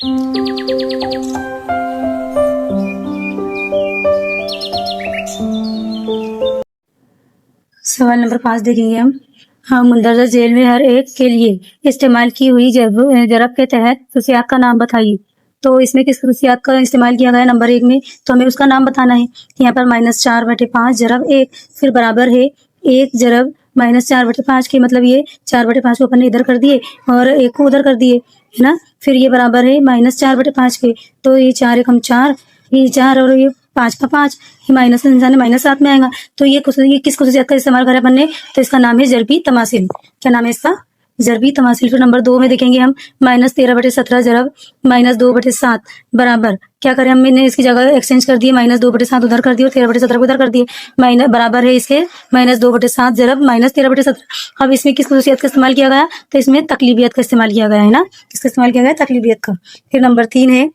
सवाल नंबर 5 देखेंगे हम मुंदरजा जेल में हर एक के लिए इस्तेमाल की हुई ज़रब के तहत खसूसियात का नाम बताइए। तो इसमें किस खसूसियात का इस्तेमाल किया गया नंबर 1 में, तो हमें उसका नाम बताना है। यहाँ पर -4/5 ज़रब 1 फिर बराबर है 1 ज़रब -4/5 के, मतलब ये 4/5 को अपन ने इधर कर दिए और 1 को उधर कर दिए, है ना। फिर ये बराबर है -4/5 के, तो ये 4 एकम 4, ये 4 और ये 5 का 5, ये माइनस इंसान -7 में आएगा। तो ये किस खसूसियत का इस्तेमाल करा अपन ने, तो इसका नाम है ज़रबी तमासिल। क्या नाम है इसका? ज़रबी तमासिल। फिर नंबर 2 में देखेंगे हम -13/17 ज़रब -2/7 बराबर, क्या करें हमने इसकी जगह एक्सचेंज कर दिए, -2/7 उधर कर दिए और 13/17 को उधर कर दिए, बराबर है इसके -2/7 ज़रब -13/17। अब इसमें किस खसूसियत का इस्तेमाल किया गया, तो इसमें तकलीबियत का इस्तेमाल किया गया है ना। किसका इस्तेमाल किया गया? तकलीबियत का। फिर नंबर 3 है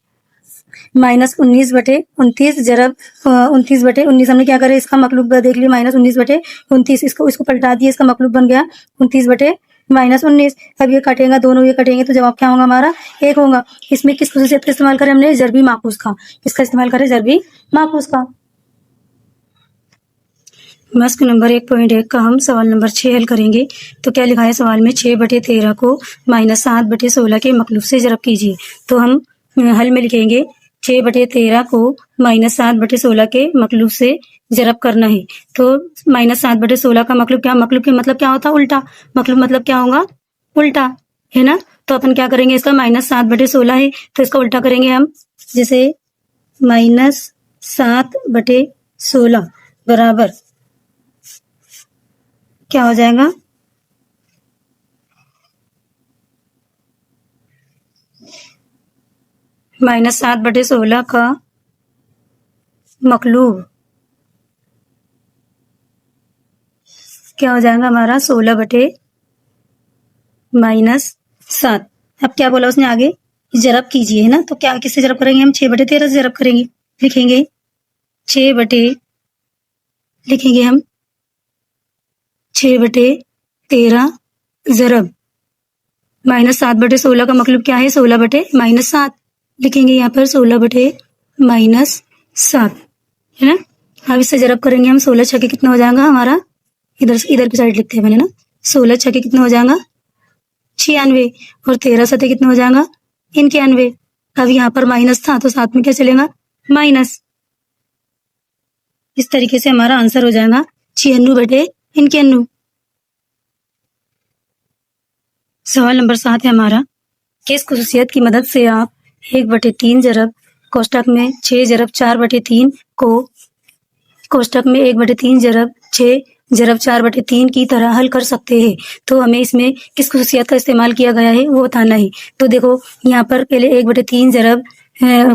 -19/29 ज़रब 29/19। हमने क्या करे, इसका मकलूब देख लिया, -19/29, इसको पलटा दिए, इसका मकलूब बन गया 29/-19। अब ये कटेगा, दोनों ये कटेंगे तो जवाब क्या होगा हमारा? 1 होगा। इसमें किस खसूसियत का इस्तेमाल करें हमने? ज़रबी माकूस का। किसका इस्तेमाल करें? ज़रबी माकूस का। मस्क नंबर 1.1 का हम सवाल नंबर 6 हल करेंगे। तो क्या लिखा है सवाल में, 6/13 को -7/16 के मकलूब से ज़रब कीजिए। तो हम हल में लिखेंगे 6/13 को -7/16 के मकलूब से ज़रब करना है। तो -7/16 का मकलूब क्या, मकलूब के मतलब क्या होता है? उल्टा। मकलूब मतलब क्या होगा? उल्टा, है ना। तो अपन क्या करेंगे, इसका -7/16 है तो इसका उल्टा करेंगे हम, जैसे -7/16 बराबर क्या हो जाएगा? -7/16 का मकलूब क्या हो जाएगा हमारा? 16/-7। अब क्या बोला उसने आगे? ज़रब कीजिए, है ना। तो क्या किससे ज़रब करेंगे हम? 6/13 से ज़रब करेंगे। लिखेंगे 6/13 ज़रब -7/16 का मतलब क्या है? 16/-7 लिखेंगे यहाँ पर, 16/-7, है ना। अब इससे ज़रब करेंगे हम, 16 छके कितना हो जाएगा हमारा? इधर की साइड लिखते हैं मैंने ना। 16 छके कितना हो जाएगा? 96 और 13 सते कितना हो जाएगा? 91। अब यहाँ पर माइनस था तो साथ में क्या चलेगा? माइनस। इस तरीके से हमारा आंसर हो जाएगा 96/91। सवाल नंबर 7 है हमारा, किस खसूसियत की मदद से आप 1/3 ज़रब कोष्टक में 6 ज़रब 4/3 को कोष्टक में 1/3 ज़रब 6 ज़रब 4/3 की तरह हल कर सकते हैं। तो हमें इसमें किस खसूसियत का इस्तेमाल किया गया है वो बताना है। तो देखो यहाँ पर पहले 1/3 ज़रब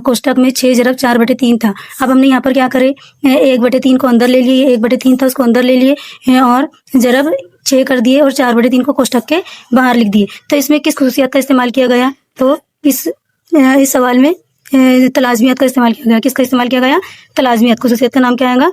कोष्टक में 6 ज़रब 4/3 था। अब हमने यहाँ पर क्या करे, 1/3 को अंदर ले लिए, 1/3 था उसको अंदर ले लिए और ज़रब 6 कर दिए और 4/3 को कोष्टक के बाहर लिख दिए। तो इसमें किस खसूसियत का इस्तेमाल किया गया? तो इस सवाल में तलाज़मियत का इस्तेमाल किया गया। किसका इस्तेमाल किया गया? तलाज़मियत। खसूसियत का नाम क्या आएगा?